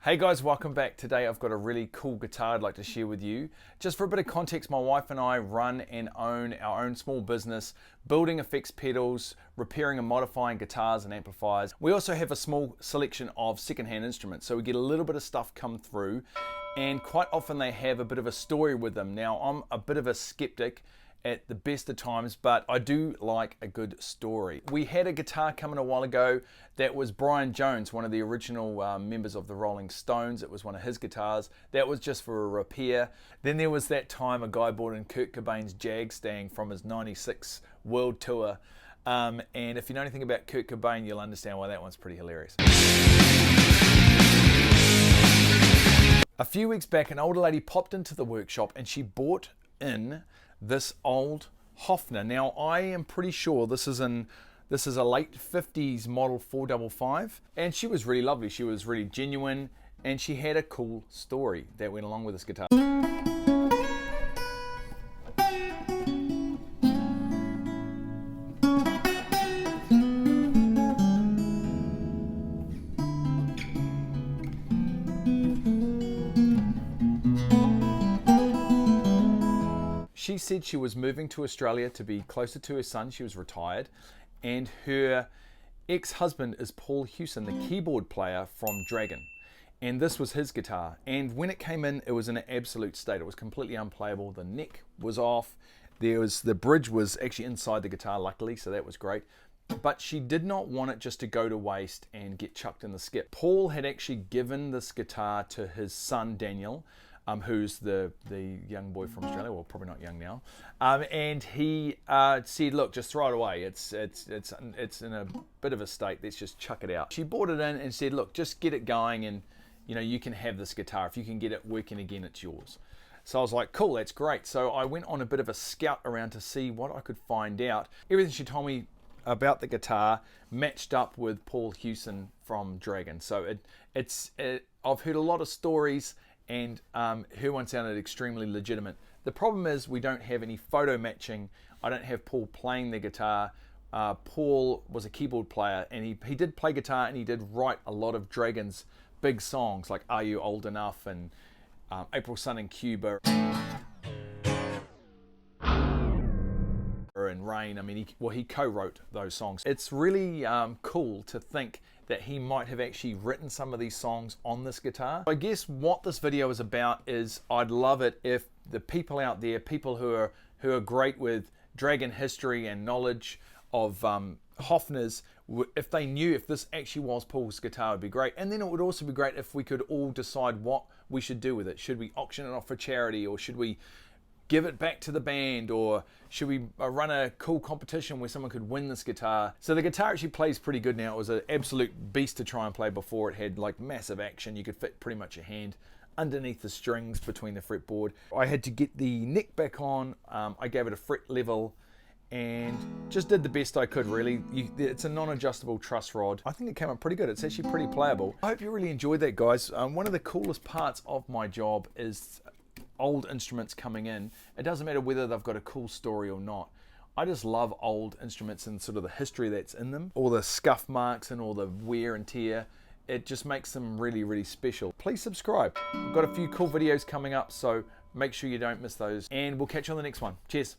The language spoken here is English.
Hey guys, welcome back. Today I've got a really cool guitar I'd like to share with you. Just for a bit of context, my wife and I run and own our own small business, building effects pedals, repairing and modifying guitars and amplifiers. We also have a small selection of secondhand instruments, so we get a little bit of stuff come through, and quite often they have a bit of a story with them. Now, I'm a bit of a skeptic at the best of times, but I do like a good story. We had a guitar come in a while ago that was Brian Jones, one of the original members of the Rolling Stones. It was one of his guitars. That was just for a repair. Then there was that time a guy bought in Kurt Cobain's Jag Stang from his '96 world tour. And if you know anything about Kurt Cobain, you'll understand why that one's pretty hilarious. A few weeks back, an older lady popped into the workshop and she bought in this old Hofner. Now, I am pretty sure this is a late 50s model 455, and she was really lovely. She was really genuine, and she had a cool story that went along with this guitar. She said she was moving to Australia to be closer to her son. She was retired, and her ex-husband is Paul Hewson, the keyboard player from Dragon, and this was his guitar. And when it came in, it was in an absolute state. It was completely unplayable. The neck was off. The bridge was actually inside the guitar, luckily, so that was great. But she did not want it just to go to waste and get chucked in the skip. Paul had actually given this guitar to his son Daniel, who's the young boy from Australia, well, probably not young now, and he said, look, just throw it away. It's in a bit of a state. Let's just chuck it out. She brought it in and said, look, just get it going, and you can have this guitar. If you can get it working again, it's yours. So I was like, cool, that's great. So I went on a bit of a scout around to see what I could find out. Everything she told me about the guitar matched up with Paul Hewson from Dragon. So I've heard a lot of stories, and her one sounded extremely legitimate. The problem is we don't have any photo matching. I don't have Paul playing the guitar. Paul was a keyboard player, and he did play guitar, and he did write a lot of Dragon's big songs like Are You Old Enough and April Sun in Cuba and Rain. I mean, he co-wrote those songs. It's really cool to think that he might have actually written some of these songs on this guitar. I guess what this video is about is I'd love it if the people out there, people who are great with Dragon history and knowledge of Hofner's, if they knew if this actually was Paul's guitar, would be great. And then it would also be great if we could all decide what we should do with it. Should we auction it off for charity, or should we give it back to the band, or should we run a cool competition where someone could win this guitar? So the guitar actually plays pretty good now. It was an absolute beast to try and play before. It had like massive action. You could fit pretty much a hand underneath the strings between the fretboard. I had to get the neck back on. I gave it a fret level and just did the best I could, really. It's a non-adjustable truss rod. I think it came out pretty good. It's actually pretty playable. I hope you really enjoyed that, guys. One of the coolest parts of my job is old instruments coming in. It doesn't matter whether they've got a cool story or not. I just love old instruments and sort of the history that's in them, all the scuff marks and all the wear and tear. It just makes them really, really special. Please subscribe. We've got a few cool videos coming up, so make sure you don't miss those, and we'll catch you on the next one. Cheers.